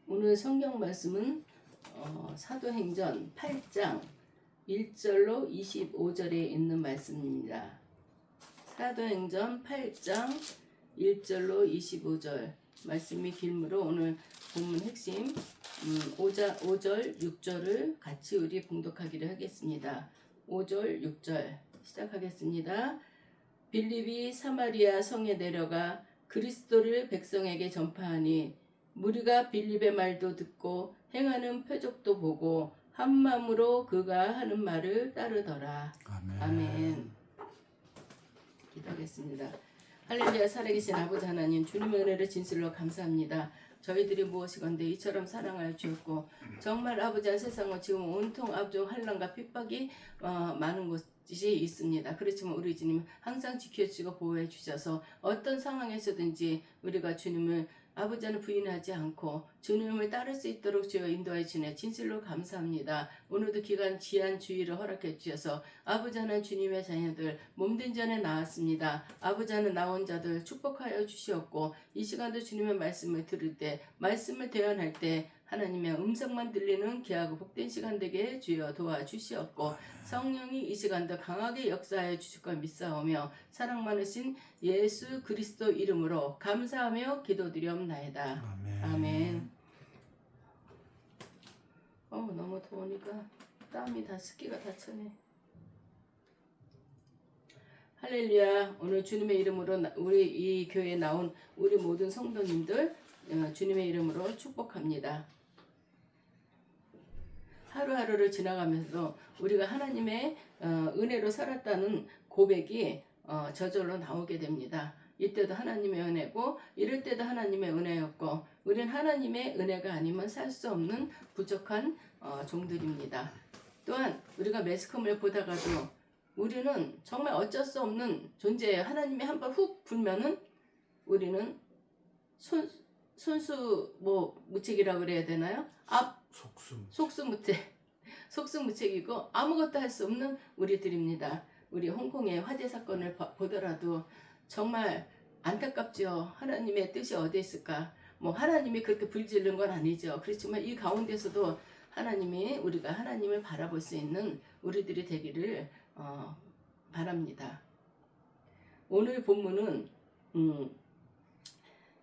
오늘 성경 말씀은 사도행전 8장 1절로 25절에 있는 말씀입니다. 사도행전 8장 1절로 25절 말씀이 길므로 오늘 본문 핵심 5절 6절을 같이 우리 봉독하기로 하겠습니다. 5절 6절 시작하겠습니다. 빌립이 사마리아 성에 내려가 그리스도를 백성에게 전파하니 무리가 빌립의 말도 듣고 행하는 표적도 보고 한 마음으로 그가 하는 말을 따르더라. 아멘. 아멘. 기도하겠습니다. 할렐루야. 살아계신 아버지 하나님, 주님의 은혜를 진실로 감사합니다. 저희들이 무엇이건데 이처럼 사랑하여 주었고 정말 아버지 세상은 지금 온통 아주 환난과 핍박이 많은 곳이 있습니다. 그렇지만 우리 주님 항상 지켜주시고 보호해 주셔서 어떤 상황에서든지 우리가 주님을 아버지는 부인하지 않고 주님을 따를 수 있도록 주여 인도해 주네 진실로 감사합니다. 오늘도 기간 지한 주의를 허락해 주셔서 아버지 하나님 주님의 자녀들 몸된 전에 나왔습니다. 아버지 하나님 나온 자들 축복하여 주시었고 이 시간도 주님의 말씀을 들을 때 말씀을 대언할 때 하나님의 음성만 들리는 귀하고 복된 시간 되게 주여 도와주시었고 성령이 이 시간도 강하게 역사하여 주실 걸 믿사오며 사랑 많으신 예수 그리스도 이름으로 감사하며 기도드리옵나이다. 아멘. 아멘. 너무 더우니까 땀이 다 습기가 다 차네. 할렐루야. 오늘 주님의 이름으로 우리 이 교회에 나온 우리 모든 성도님들 주님의 이름으로 축복합니다. 하루하루를 지나가면서 우리가 하나님의 은혜로 살았다는 고백이 저절로 나오게 됩니다. 이때도 하나님의 은혜고 이럴 때도 하나님의 은혜였고 우리는 하나님의 은혜가 아니면 살 수 없는 부족한 종들입니다. 또한 우리가 매스컴을 보다가도 우리는 정말 어쩔 수 없는 존재예요. 하나님이 한번 훅 불면은 우리는 손수 무책이라고 그래야 되나요? 속수무책이고 아무것도 할 수 없는 우리들입니다. 우리 홍콩의 화재 사건을 보더라도 정말 안타깝죠. 하나님의 뜻이 어디 있을까? 하나님이 그렇게 불지른 건 아니죠. 그렇지만 이 가운데서도 우리가 하나님을 바라볼 수 있는 우리들이 되기를 바랍니다. 오늘 본문은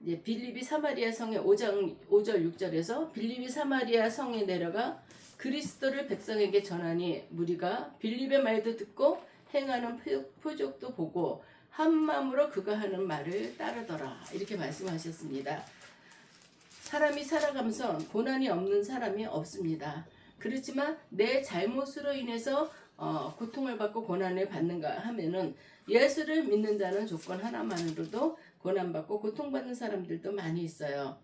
이제 빌립이 사마리아 성에 5절 6절에서 빌립이 사마리아 성에 내려가 그리스도를 백성에게 전하니 무리가 빌립의 말도 듣고 행하는 표적도 보고 한 마음으로 그가 하는 말을 따르더라. 이렇게 말씀하셨습니다. 사람이 살아가면서 고난이 없는 사람이 없습니다. 그렇지만 내 잘못으로 인해서 고통을 받고 고난을 받는가 하면은 예수를 믿는 자는 조건 하나만으로도 고난받고 고통받는 사람들도 많이 있어요.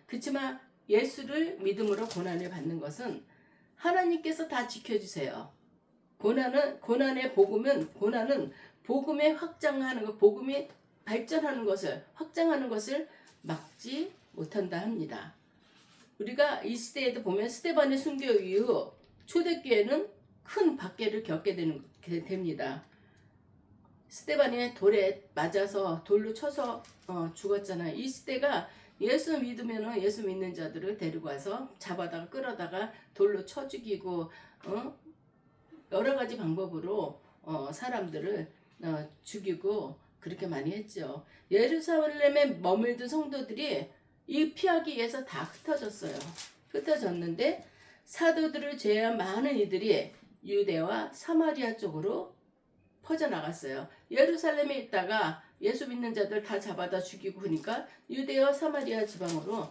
그렇지만 예수를 믿음으로 고난을 받는 것은 하나님께서 다 지켜주세요. 고난의 고난은 복음의 확장하는 것, 복음이 발전하는 것을 확장하는 것을 막지 못한다 합니다. 우리가 이 시대에도 보면 스데반의 순교 이후 초대교회는 큰 박해를 겪게 됩니다. 스데반이 돌에 맞아서 돌로 쳐서 죽었잖아요. 이 시대가 예수 믿으면 예수 믿는 자들을 데리고 와서 잡아다가 끌어다가 돌로 쳐 죽이고 여러 가지 방법으로 사람들을 죽이고 그렇게 많이 했죠. 예루살렘에 머물던 성도들이 이 피하기 위해서 다 흩어졌는데 사도들을 제외한 많은 이들이 유대와 사마리아 쪽으로 퍼져나갔어요. 예루살렘에 있다가 예수 믿는 자들 다 잡아다 죽이고 그러니까 유대와 사마리아 지방으로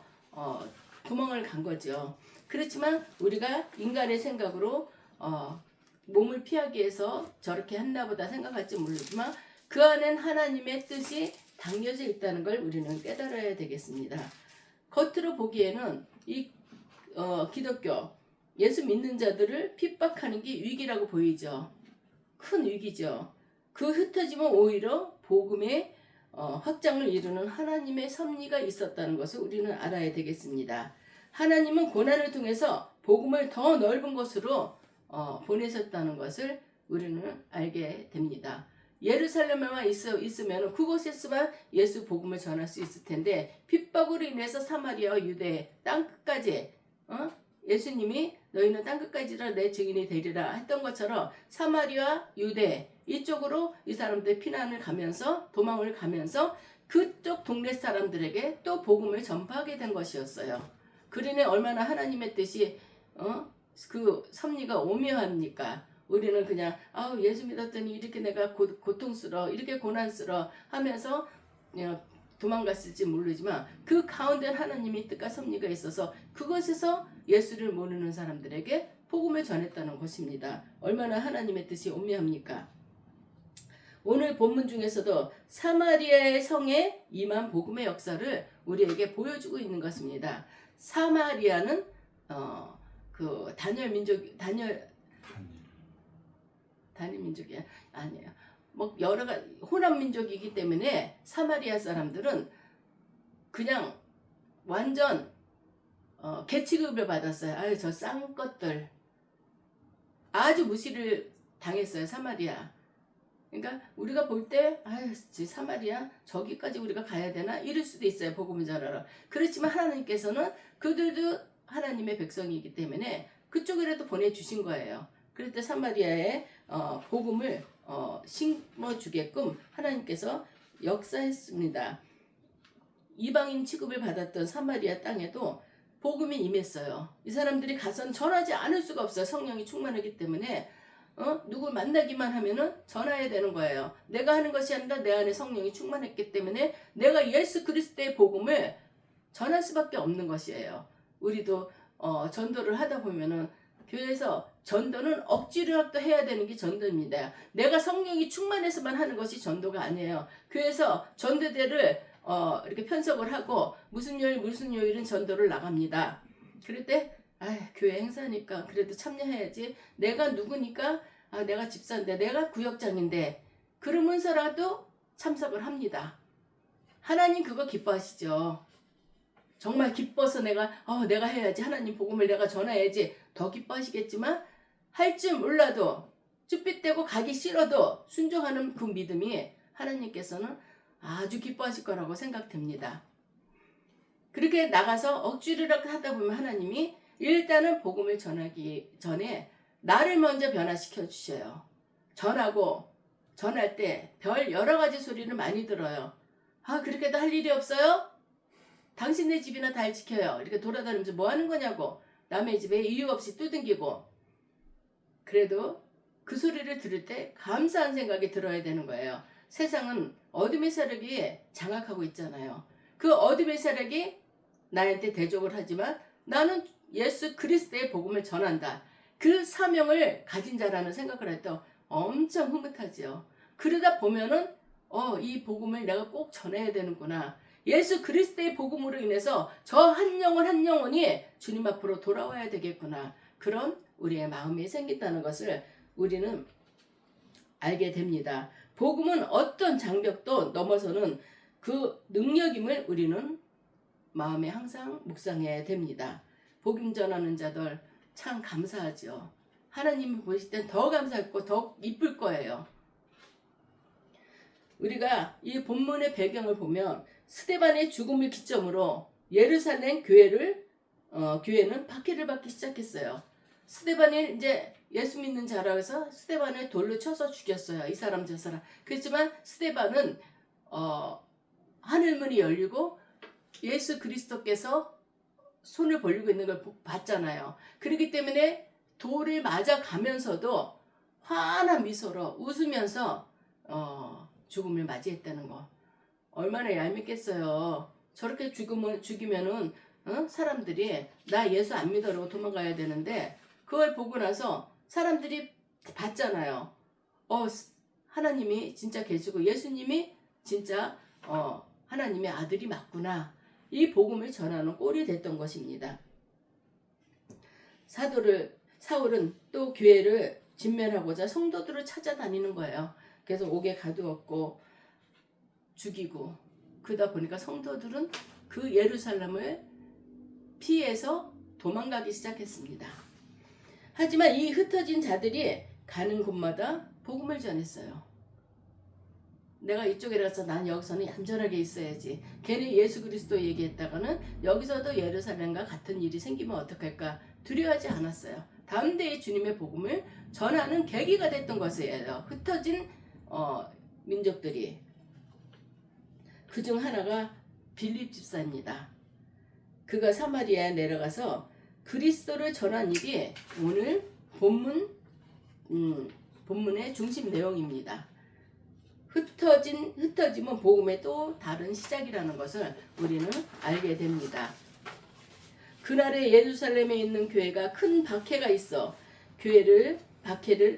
도망을 간 거죠. 그렇지만 우리가 인간의 생각으로 몸을 피하기 위해서 저렇게 했나 보다 생각할지 모르지만 그 안엔 하나님의 뜻이 담겨져 있다는 걸 우리는 깨달아야 되겠습니다. 겉으로 보기에는 이 기독교 예수 믿는 자들을 핍박하는 게 위기라고 보이죠. 큰 위기죠. 그 흩어지면 오히려 복음의 확장을 이루는 하나님의 섭리가 있었다는 것을 우리는 알아야 되겠습니다. 하나님은 고난을 통해서 복음을 더 넓은 곳으로 보내셨다는 것을 우리는 알게 됩니다. 예루살렘에만 있으면 그곳에서만 예수 복음을 전할 수 있을 텐데 핍박으로 인해서 사마리아와 유대 땅끝까지 예수님이 너희는 땅끝까지라 내 증인이 되리라 했던 것처럼 사마리아 유대 이쪽으로 이 사람들 피난을 가면서 도망을 가면서 그쪽 동네 사람들에게 또 복음을 전파하게 된 것이었어요. 그러니 얼마나 하나님의 뜻이 그 섭리가 오묘합니까? 우리는 그냥 예수 믿었더니 이렇게 내가 고통스러워 이렇게 고난스러워 하면서 도망갔을지 모르지만 그 가운데 하나님의 뜻과 섭리가 있어서 그것에서 예수를 모르는 사람들에게 복음을 전했다는 것입니다. 얼마나 하나님의 뜻이 오묘합니까? 오늘 본문 중에서도 사마리아의 성에 임한 복음의 역사를 우리에게 보여주고 있는 것입니다. 사마리아는 그 다니엘 민족이 아니에요. 뭐 여러 가지 호남 민족이기 때문에 사마리아 사람들은 그냥 완전 개취급을 받았어요. 아유 저 싼 것들 아주 무시를 당했어요. 사마리아. 그러니까 우리가 볼 때 아유 사마리아 저기까지 우리가 가야 되나 이럴 수도 있어요. 복음을 전하러. 그렇지만 하나님께서는 그들도 하나님의 백성이기 때문에 그쪽으로도 보내주신 거예요. 그럴 때 사마리아에 복음을 심어주게끔 하나님께서 역사했습니다. 이방인 취급을 받았던 사마리아 땅에도 복음이 임했어요. 이 사람들이 가서는 전하지 않을 수가 없어요. 성령이 충만하기 때문에 누구 만나기만 하면은 전해야 되는 거예요. 내가 하는 것이 아니라 내 안에 성령이 충만했기 때문에 내가 예수 그리스도의 복음을 전할 수밖에 없는 것이에요. 우리도 전도를 하다 보면은 교회에서 전도는 억지로라도 해야 되는 게 전도입니다. 내가 성령이 충만해서만 하는 것이 전도가 아니에요. 교회에서 전도대를 이렇게 편성을 하고 무슨 요일은 전도를 나갑니다. 그럴 때 교회 행사니까 그래도 참여해야지. 내가 누구니까 내가 집사인데 내가 구역장인데 그러면서라도 참석을 합니다. 하나님 그거 기뻐하시죠. 정말 기뻐서 내가 해야지. 하나님 복음을 내가 전해야지. 더 기뻐하시겠지만 할 줄 몰라도 쭈삣대고 가기 싫어도 순종하는 그 믿음이 하나님께서는 아주 기뻐하실 거라고 생각됩니다. 그렇게 나가서 억지로라도 하다 보면 하나님이 일단은 복음을 전하기 전에 나를 먼저 변화시켜 주셔요. 전할 때 별 여러 가지 소리를 많이 들어요. 그렇게도 할 일이 없어요? 당신네 집이나 달 지켜요. 이렇게 돌아다니면서 뭐 하는 거냐고. 남의 집에 이유 없이 두들기고. 그래도 그 소리를 들을 때 감사한 생각이 들어야 되는 거예요. 세상은 어둠의 세력이 장악하고 있잖아요. 그 어둠의 세력이 나한테 대적을 하지만 나는 예수 그리스도의 복음을 전한다. 그 사명을 가진 자라는 생각을 할 때 엄청 흐뭇하지요. 그러다 보면은 이 복음을 내가 꼭 전해야 되는구나. 예수 그리스도의 복음으로 인해서 저 한 영혼이 주님 앞으로 돌아와야 되겠구나. 그런 우리의 마음이 생긴다는 것을 우리는 알게 됩니다. 복음은 어떤 장벽도 넘어서는 그 능력임을 우리는 마음에 항상 묵상해야 됩니다. 복음 전하는 자들 참 감사하죠. 하나님이 보실 땐 더 감사했고 더 이쁠 거예요. 우리가 이 본문의 배경을 보면 스데반의 죽음을 기점으로 예루살렘 교회는 박해를 받기 시작했어요. 스데반이 이제 예수 믿는 자라고 해서 스데반을 돌로 쳐서 죽였어요. 이 사람 저 사람. 그렇지만 스데반은 하늘문이 열리고 예수 그리스도께서 손을 벌리고 있는 걸 봤잖아요. 그렇기 때문에 돌을 맞아가면서도 환한 미소로 웃으면서 죽음을 맞이했다는 거. 얼마나 얄밉겠어요. 저렇게 죽이면은 사람들이 나 예수 안 믿어라고 도망가야 되는데 그걸 보고 나서 사람들이 봤잖아요. 하나님이 진짜 계시고 예수님이 진짜 하나님의 아들이 맞구나. 이 복음을 전하는 꼴이 됐던 것입니다. 사울은 또 교회를 진멸하고자 성도들을 찾아다니는 거예요. 그래서 옥에 가두었고 죽이고 그러다 보니까 성도들은 그 예루살렘을 피해서 도망가기 시작했습니다. 하지만 이 흩어진 자들이 가는 곳마다 복음을 전했어요. 내가 이쪽에 가서 난 여기서는 얌전하게 있어야지. 걔네 예수 그리스도 얘기했다가는 여기서도 예루살렘과 같은 일이 생기면 어떡할까 두려워하지 않았어요. 다음 대에 주님의 복음을 전하는 계기가 됐던 것이에요. 흩어진 민족들이. 그중 하나가 빌립 집사입니다. 그가 사마리아에 내려가서 그리스도를 전한 일이 오늘 본문의 중심 내용입니다. 흩어짐은 복음의 또 다른 시작이라는 것을 우리는 알게 됩니다. 그날에 예루살렘에 있는 교회가 큰 박해가 있어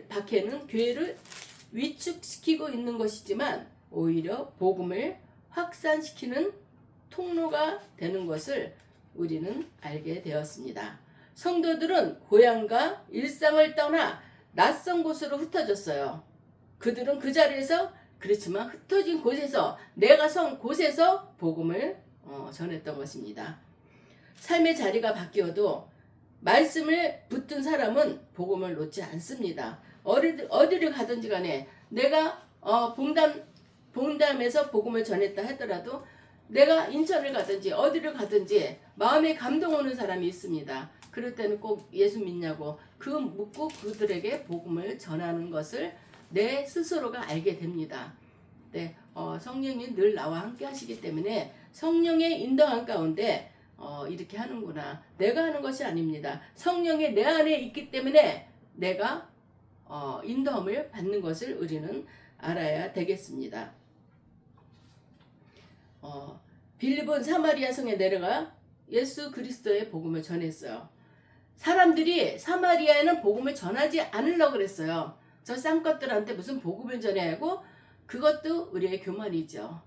박해는 교회를 위축시키고 있는 것이지만 오히려 복음을 확산시키는 통로가 되는 것을 우리는 알게 되었습니다. 성도들은 고향과 일상을 떠나 낯선 곳으로 흩어졌어요. 그들은 그 자리에서 그렇지만 흩어진 곳에서 내가 선 곳에서 복음을 전했던 것입니다. 삶의 자리가 바뀌어도 말씀을 붙든 사람은 복음을 놓지 않습니다. 어디를 가든지 간에 내가 봉담에서 복음을 전했다 하더라도 내가 인천을 가든지 어디를 가든지 마음에 감동 오는 사람이 있습니다. 그럴 때는 꼭 예수 믿냐고 묻고 그들에게 복음을 전하는 것을 내 스스로가 알게 됩니다. 네, 성령이 늘 나와 함께 하시기 때문에 성령의 인도함 가운데 이렇게 하는구나. 내가 하는 것이 아닙니다. 성령이 내 안에 있기 때문에 내가 인도함을 받는 것을 우리는 알아야 되겠습니다. 빌립은 사마리아 성에 내려가 예수 그리스도의 복음을 전했어요. 사람들이 사마리아에는 복음을 전하지 않으려고 그랬어요. 저 쌍것들한테 무슨 복음을 전해야 하고 그것도 우리의 교만이죠.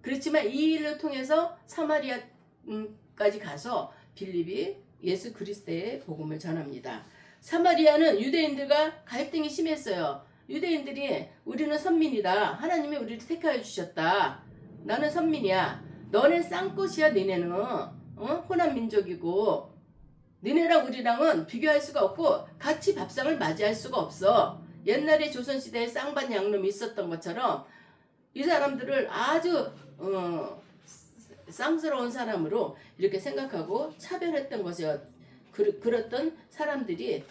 그렇지만 이 일을 통해서 사마리아까지 가서 빌립이 예수 그리스도의 복음을 전합니다. 사마리아는 유대인들과 갈등이 심했어요. 유대인들이 우리는 선민이다. 하나님이 우리를 택하여 주셨다. 나는 선민이야. 너네 쌍꽃이야. 니네는 호남 민족이고 니네랑 우리랑은 비교할 수가 없고 같이 밥상을 맞이할 수가 없어. 옛날에 조선시대에 쌍반 양놈이 있었던 것처럼 이 사람들을 아주 쌍스러운 사람으로 이렇게 생각하고 차별했던 것이요. 그랬던 사람들이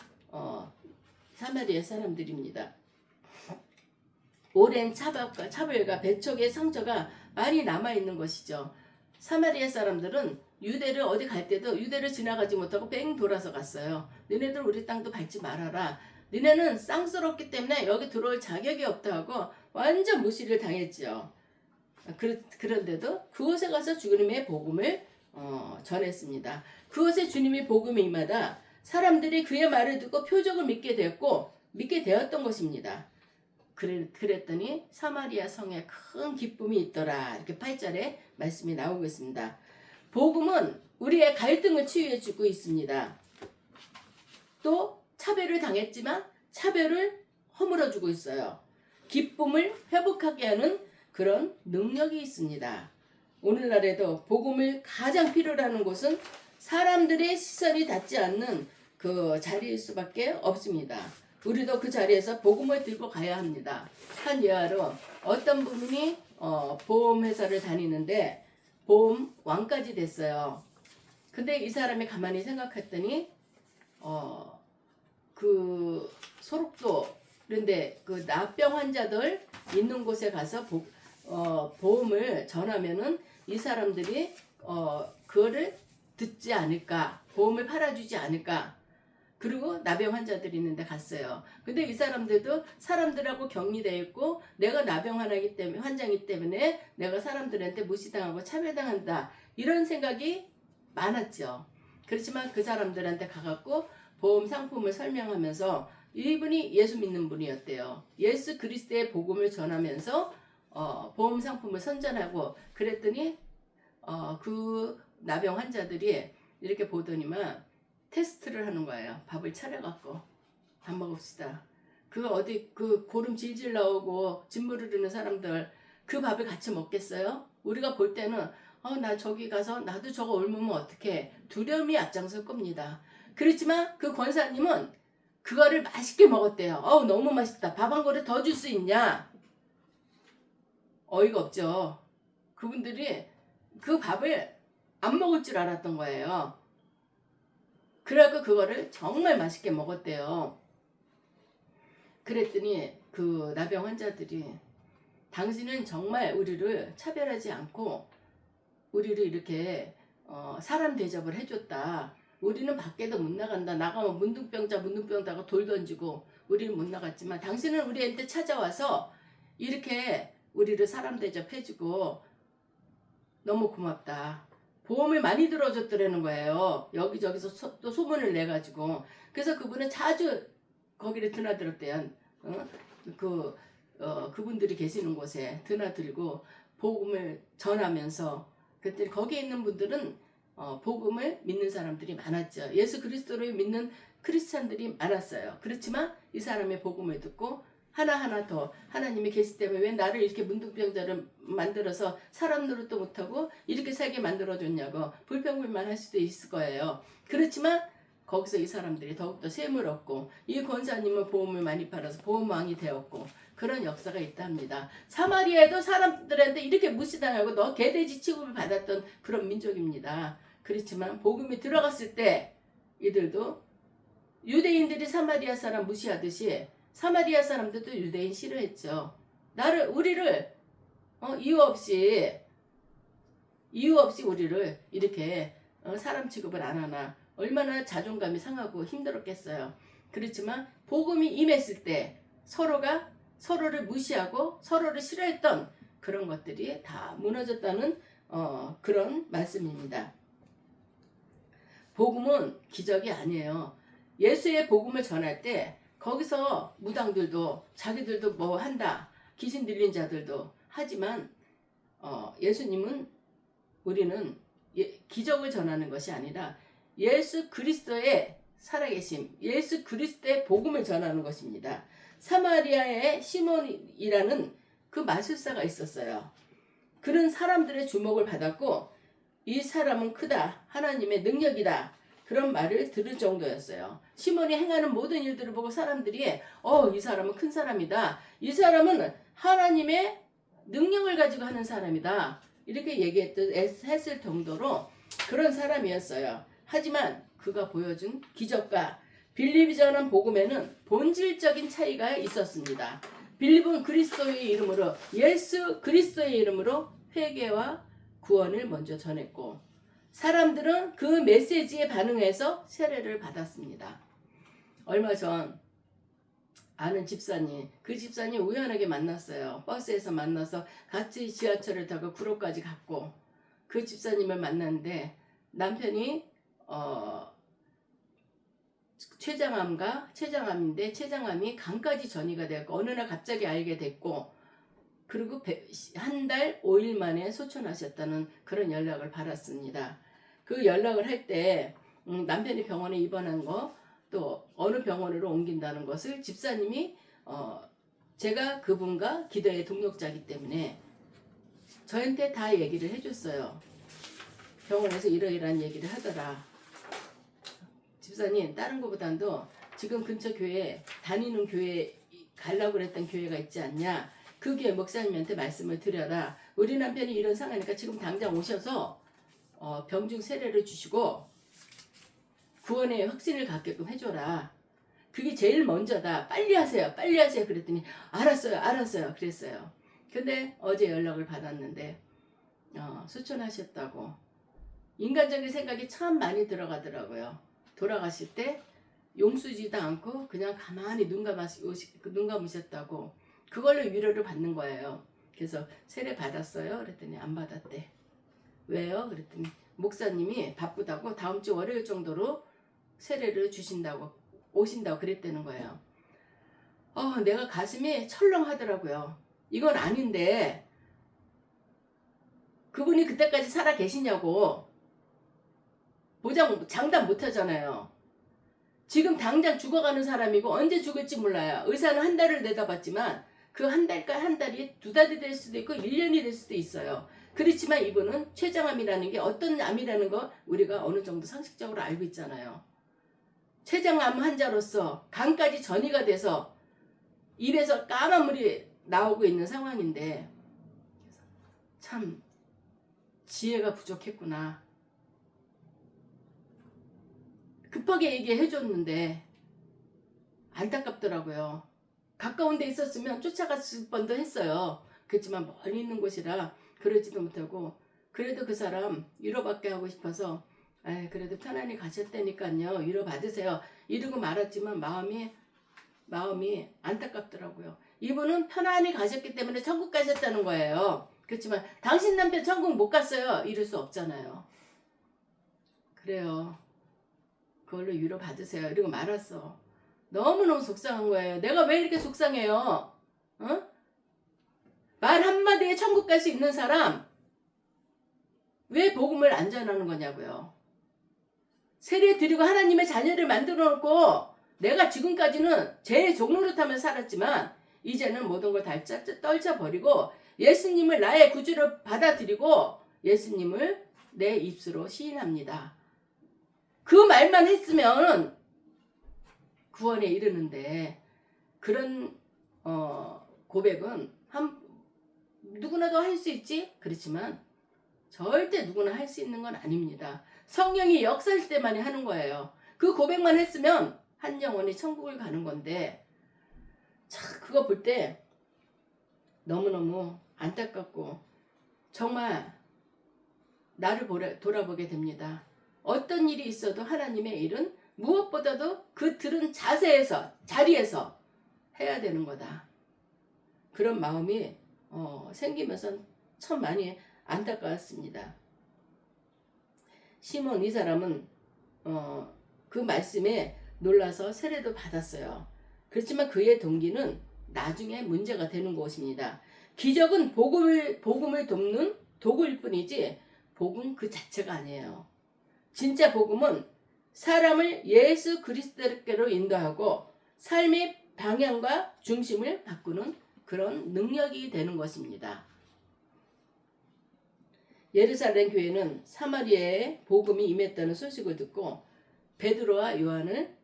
사마리아 사람들입니다. 오랜 차별과 배척의 상처가 많이 남아있는 것이죠. 사마리아 사람들은 유대를 어디 갈 때도 유대를 지나가지 못하고 뺑 돌아서 갔어요. 너네들 우리 땅도 밟지 말아라. 너네는 쌍스럽기 때문에 여기 들어올 자격이 없다 하고 완전 무시를 당했죠. 그런데도 그곳에 가서 주님의 복음을 전했습니다. 그곳에 주님의 복음이 임하다 사람들이 그의 말을 듣고 표적을 믿게 되었던 것입니다. 그랬더니 사마리아 성에 큰 기쁨이 있더라. 이렇게 8절에 말씀이 나오고 있습니다. 복음은 우리의 갈등을 치유해 주고 있습니다. 또 차별을 당했지만 차별을 허물어 주고 있어요. 기쁨을 회복하게 하는 그런 능력이 있습니다. 오늘날에도 복음을 가장 필요로 하는 곳은 사람들의 시선이 닿지 않는 그 자리일 수밖에 없습니다. 우리도 그 자리에서 복음을 들고 가야 합니다. 한 예화로 어떤 분이 보험회사를 다니는데 보험 왕까지 됐어요. 근데 이 사람이 가만히 생각했더니 그 소록도 그런데 그 납병 환자들 있는 곳에 가서 보험을 전하면은 이 사람들이 그거를 듣지 않을까, 보험을 팔아주지 않을까. 그리고 나병 환자들이 있는데 갔어요. 근데 이 사람들도 사람들하고 격리되어 있고 내가 나병 환자이기 때문에 내가 사람들한테 무시당하고 차별당한다. 이런 생각이 많았죠. 그렇지만 그 사람들한테 가갖고 보험 상품을 설명하면서 이분이 예수 믿는 분이었대요. 예수 그리스도의 복음을 전하면서 보험 상품을 선전하고 그랬더니 그 나병 환자들이 이렇게 보더니만 테스트를 하는 거예요. 밥을 차려갖고 밥 먹읍시다. 그 고름 질질 나오고 진물 흐르는 사람들 그 밥을 같이 먹겠어요? 우리가 볼 때는 나 저기 가서 나도 저거 옮으면 어떡해. 두려움이 앞장설 겁니다. 그렇지만 그 권사님은 그거를 맛있게 먹었대요. 너무 맛있다. 밥 한 그릇 더 줄 수 있냐? 어이가 없죠. 그분들이 그 밥을 안 먹을 줄 알았던 거예요. 그래갖고 그거를 정말 맛있게 먹었대요. 그랬더니 그 나병 환자들이 당신은 정말 우리를 차별하지 않고 우리를 이렇게 사람 대접을 해줬다. 우리는 밖에도 못 나간다. 나가면 문둥병자고 돌 던지고 우리는 못 나갔지만 당신은 우리한테 찾아와서 이렇게 우리를 사람 대접해주고 너무 고맙다. 보험을 많이 들어줬더라는 거예요. 여기저기서 또 소문을 내가지고. 그래서 그분은 자주 거기를 드나들었대요. 그분들이 계시는 곳에 드나들고 복음을 전하면서 그때 거기에 있는 분들은 복음을 믿는 사람들이 많았죠. 예수 그리스도를 믿는 크리스찬들이 많았어요. 그렇지만 이 사람의 복음을 듣고 하나하나 더 하나님이 계시 때문에 왜 나를 이렇게 문둥병자를 만들어서 사람 노릇도 못하고 이렇게 살게 만들어줬냐고 불평불만 할 수도 있을 거예요. 그렇지만 거기서 이 사람들이 더욱더 셈을 얻고 이 권사님은 보험을 많이 팔아서 보험왕이 되었고 그런 역사가 있다 합니다. 사마리아에도 사람들한테 이렇게 무시당하고 너 개돼지 취급을 받았던 그런 민족입니다. 그렇지만 복음이 들어갔을 때 이들도 유대인들이 사마리아 사람 무시하듯이 사마리아 사람들도 유대인 싫어했죠. 우리를 이유 없이 우리를 이렇게 사람 취급을 안 하나 얼마나 자존감이 상하고 힘들었겠어요. 그렇지만 복음이 임했을 때 서로가 서로를 무시하고 서로를 싫어했던 그런 것들이 다 무너졌다는 그런 말씀입니다. 복음은 기적이 아니에요. 예수의 복음을 전할 때 거기서 무당들도 자기들도 뭐 한다. 귀신 들린 자들도 하지만 예수님은 우리는 기적을 전하는 것이 아니라 예수 그리스도의 살아계심, 예수 그리스도의 복음을 전하는 것입니다. 사마리아에 시몬이라는 그 마술사가 있었어요. 그런 사람들의 주목을 받았고 이 사람은 크다. 하나님의 능력이다. 그런 말을 들을 정도였어요. 시몬이 행하는 모든 일들을 보고 사람들이 이 사람은 큰 사람이다. 이 사람은 하나님의 능력을 가지고 하는 사람이다. 이렇게 했을 정도로 그런 사람이었어요. 하지만 그가 보여준 기적과 빌립이 전한 복음에는 본질적인 차이가 있었습니다. 빌립은 그리스도의 이름으로 예수 그리스도의 이름으로 회개와 구원을 먼저 전했고 사람들은 그 메시지에 반응해서 세례를 받았습니다. 얼마 전 아는 집사님, 그 집사님 우연하게 만났어요. 버스에서 만나서 같이 지하철을 타고 구로까지 갔고 그 집사님을 만났는데 남편이 췌장암인데 췌장암이 간까지 전이가 되었고 어느 날 갑자기 알게 됐고 그리고 한 달 5일 만에 소천하셨다는 그런 연락을 받았습니다. 그 연락을 할 때 남편이 병원에 입원한 거 또 어느 병원으로 옮긴다는 것을 집사님이 제가 그분과 기도의 동역자이기 때문에 저한테 다 얘기를 해줬어요. 병원에서 이러이러한 얘기를 하더라. 집사님 다른 것보다도 지금 근처 교회 다니는 교회 가려고 그랬던 교회가 있지 않냐. 그 교회 목사님한테 말씀을 드려라. 우리 남편이 이런 상황이니까 지금 당장 오셔서 병중 세례를 주시고 구원의 확신을 갖게끔 해줘라. 그게 제일 먼저다. 빨리 하세요. 그랬더니 알았어요. 그랬어요. 근데 어제 연락을 받았는데 수천하셨다고. 인간적인 생각이 참 많이 들어가더라고요. 돌아가실 때 용수지도 않고 그냥 가만히 눈 감으셨다고. 그걸로 위로를 받는 거예요. 그래서 세례 받았어요? 그랬더니 안 받았대. 왜요? 그랬더니 목사님이 바쁘다고 다음 주 월요일 정도로 세례를 오신다고 그랬다는 거예요. 내가 가슴이 철렁하더라고요. 이건 아닌데 그분이 그때까지 살아 계시냐고 장담 못 하잖아요. 지금 당장 죽어가는 사람이고 언제 죽을지 몰라요. 의사는 한 달을 내다봤지만 그 한 달이 2달이 될 수도 있고 1년이 될 수도 있어요. 그렇지만 이분은 췌장암이라는 게 어떤 암이라는 거 우리가 어느 정도 상식적으로 알고 있잖아요. 췌장암 환자로서 간까지 전이가 돼서 입에서 까만 물이 나오고 있는 상황인데 참 지혜가 부족했구나. 급하게 얘기해 줬는데 안타깝더라고요. 가까운 데 있었으면 쫓아갔을 뻔도 했어요. 그렇지만 멀리 있는 곳이라 그러지도 못하고, 그래도 그 사람 위로받게 하고 싶어서 그래도 편안히 가셨다니까요, 위로 받으세요 이러고 말았지만 마음이 안타깝더라고요. 이분은 편안히 가셨기 때문에 천국 가셨다는 거예요. 그렇지만 당신 남편 천국 못 갔어요 이럴 수 없잖아요. 그래요, 그걸로 위로 받으세요 이러고 말았어. 너무너무 속상한 거예요. 내가 왜 이렇게 속상해요? 어? 말 한마디에 천국 갈 수 있는 사람 왜 복음을 안 전하는 거냐고요. 세례 드리고 하나님의 자녀를 만들어 놓고 내가 지금까지는 제 종노릇하며 살았지만 이제는 모든 걸 다 떨쳐버리고 예수님을 나의 구주로 받아들이고 예수님을 내 입술로 시인합니다. 그 말만 했으면 구원에 이르는데, 그런 고백은 누구나도 할 수 있지? 그렇지만 절대 누구나 할 수 있는 건 아닙니다. 성령이 역사할 때만이 하는 거예요. 그 고백만 했으면 한 영혼이 천국을 가는 건데, 참 그거 볼 때 너무너무 안타깝고 정말 나를 돌아보게 됩니다. 어떤 일이 있어도 하나님의 일은 무엇보다도 그 들은 자리에서 해야 되는 거다. 그런 마음이 생기면서 참 많이 안타까웠습니다. 시몬 이 사람은 그 말씀에 놀라서 세례도 받았어요. 그렇지만 그의 동기는 나중에 문제가 되는 것입니다. 기적은 복음을 돕는 도구일 뿐이지 복음 그 자체가 아니에요. 진짜 복음은 사람을 예수 그리스도께로 인도하고 삶의 방향과 중심을 바꾸는 그런 능력이 되는 것입니다. 예루살렘 교회는 사마리아에 복음이 임했다는 소식을 듣고 베드로와 요한을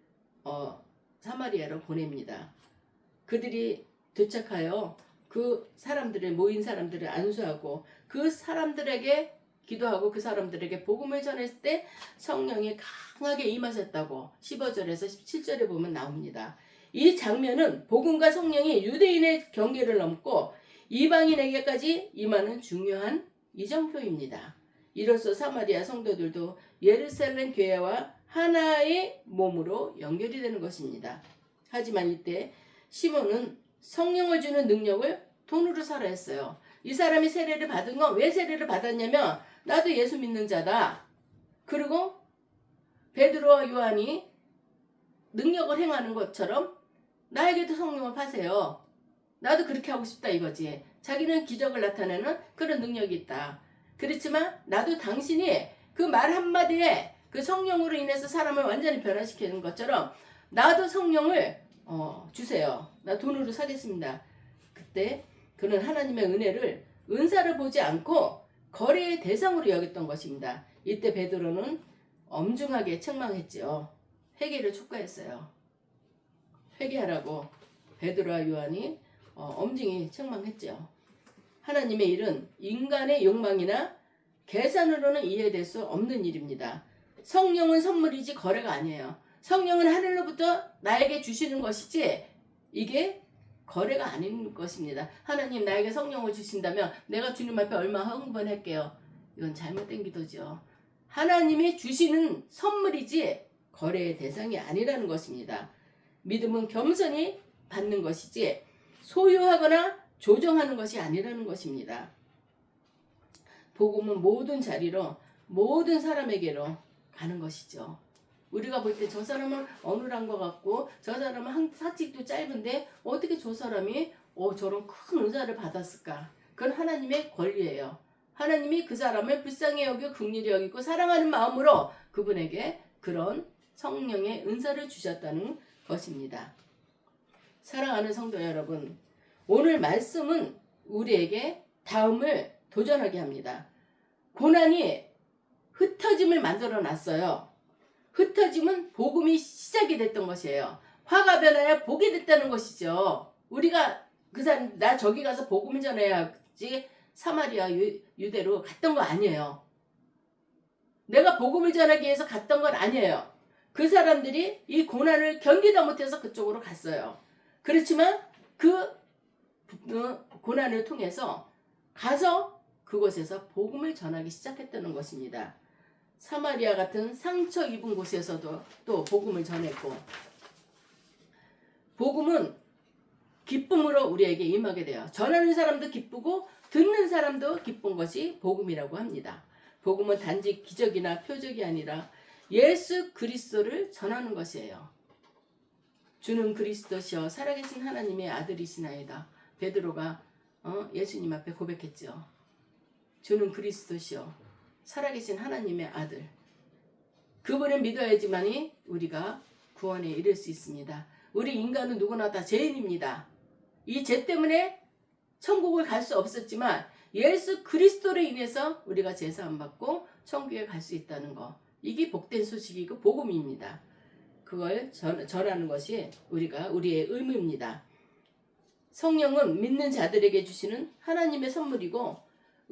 사마리아로 보냅니다. 그들이 도착하여 그 사람들을 모인 사람들을 안수하고 그 사람들에게 기도하고 그 사람들에게 복음을 전했을 때 성령이 강하게 임하셨다고 15절에서 17절에 보면 나옵니다. 이 장면은 복음과 성령이 유대인의 경계를 넘고 이방인에게까지 임하는 중요한 이정표입니다. 이로써 사마리아 성도들도 예루살렘 교회와 하나의 몸으로 연결이 되는 것입니다. 하지만 이때 시몬은 성령을 주는 능력을 돈으로 사라 했어요. 이 사람이 세례를 받은 건 왜 세례를 받았냐면 나도 예수 믿는 자다. 그리고 베드로와 요한이 능력을 행하는 것처럼 나에게도 성령을 파세요. 나도 그렇게 하고 싶다 이거지. 자기는 기적을 나타내는 그런 능력이 있다. 그렇지만 나도 당신이 그 말 한마디에 그 성령으로 인해서 사람을 완전히 변화시키는 것처럼 나도 성령을 주세요. 나 돈으로 사겠습니다. 그때 그는 하나님의 은사를 보지 않고 거래의 대상으로 여겼던 것입니다. 이때 베드로는 엄중하게 책망했지요. 회개를 촉구했어요. 회개하라고 베드로와 요한이 엄중히 책망했죠. 하나님의 일은 인간의 욕망이나 계산으로는 이해될 수 없는 일입니다. 성령은 선물이지 거래가 아니에요. 성령은 하늘로부터 나에게 주시는 것이지 이게 거래가 아닌 것입니다. 하나님 나에게 성령을 주신다면 내가 주님 앞에 얼마 헌금할게요. 이건 잘못된 기도죠. 하나님이 주시는 선물이지 거래의 대상이 아니라는 것입니다. 믿음은 겸손히 받는 것이지 소유하거나 조정하는 것이 아니라는 것입니다. 복음은 모든 자리로 모든 사람에게로 가는 것이죠. 우리가 볼 때 저 사람은 어눌한 것 같고 저 사람은 사직도 짧은데 어떻게 저 사람이 저런 큰 은사를 받았을까? 그건 하나님의 권리예요. 하나님이 그 사람을 불쌍히 여기고 긍휼히 여기고 사랑하는 마음으로 그분에게 그런 성령의 은사를 주셨다는 것입니다. 사랑하는 성도 여러분, 오늘 말씀은 우리에게 다음을 도전하게 합니다. 고난이 흩어짐을 만들어 놨어요. 흩어짐은 복음이 시작이 됐던 것이에요. 화가 변하여 복이 됐다는 것이죠. 우리가 나 저기 가서 복음을 전해야지 사마리아 유대로 갔던 거 아니에요. 내가 복음을 전하기 위해서 갔던 건 아니에요. 그 사람들이 이 고난을 견디다 못해서 그쪽으로 갔어요. 그렇지만 그 고난을 통해서 가서 그곳에서 복음을 전하기 시작했다는 것입니다. 사마리아 같은 상처 입은 곳에서도 또 복음을 전했고, 복음은 기쁨으로 우리에게 임하게 돼요. 전하는 사람도 기쁘고 듣는 사람도 기쁜 것이 복음이라고 합니다. 복음은 단지 기적이나 표적이 아니라 예수 그리스도를 전하는 것이에요. 주는 그리스도시여 살아계신 하나님의 아들이시나이다. 베드로가 예수님 앞에 고백했죠. 주는 그리스도시여 살아계신 하나님의 아들. 그분을 믿어야지만이 우리가 구원에 이를 수 있습니다. 우리 인간은 누구나 다 죄인입니다. 이 죄 때문에 천국을 갈 수 없었지만 예수 그리스도로 인해서 우리가 제사함 받고 천국에 갈 수 있다는 거. 이게 복된 소식이고 복음입니다. 그걸 전하는 것이 우리의 의무입니다. 성령은 믿는 자들에게 주시는 하나님의 선물이고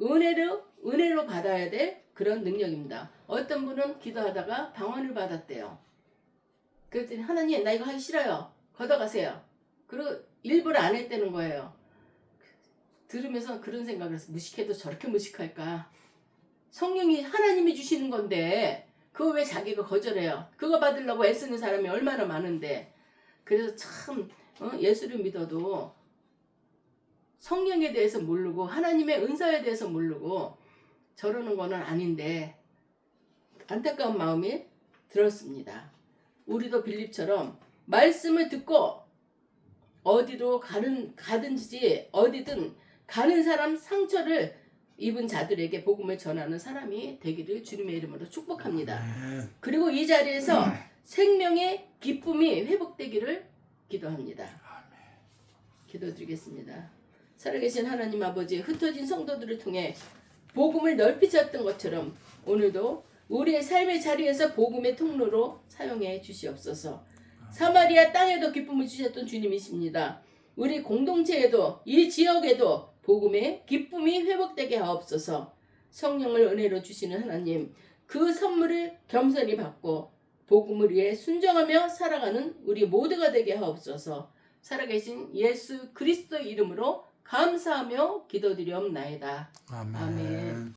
은혜로 받아야 될 그런 능력입니다. 어떤 분은 기도하다가 방언을 받았대요. 그랬더니 하나님 나 이거 하기 싫어요. 걷어가세요. 그리고 일부러 안 했다는 거예요. 들으면서 그런 생각을 해서 무식해도 저렇게 무식할까. 성령이 하나님이 주시는 건데 그거 왜 자기가 거절해요. 그거 받으려고 애쓰는 사람이 얼마나 많은데. 그래서 참 예수를 믿어도 성령에 대해서 모르고 하나님의 은사에 대해서 모르고 저러는 거는 아닌데 안타까운 마음이 들었습니다. 우리도 빌립처럼 말씀을 듣고 어디로 가든지 어디든 가는 사람 상처를 입은 자들에게 복음을 전하는 사람이 되기를 주님의 이름으로 축복합니다. 그리고 이 자리에서 생명의 기쁨이 회복되기를 기도합니다. 기도드리겠습니다. 살아계신 하나님 아버지, 흩어진 성도들을 통해 복음을 넓히셨던 것처럼 오늘도 우리의 삶의 자리에서 복음의 통로로 사용해 주시옵소서. 사마리아 땅에도 기쁨을 주셨던 주님이십니다. 우리 공동체에도 이 지역에도 복음의 기쁨이 회복되게 하옵소서. 성령을 은혜로 주시는 하나님, 그 선물을 겸손히 받고 복음을 위해 순종하며 살아가는 우리 모두가 되게 하옵소서. 살아계신 예수 그리스도 이름으로 감사하며 기도드리옵나이다. 아멘.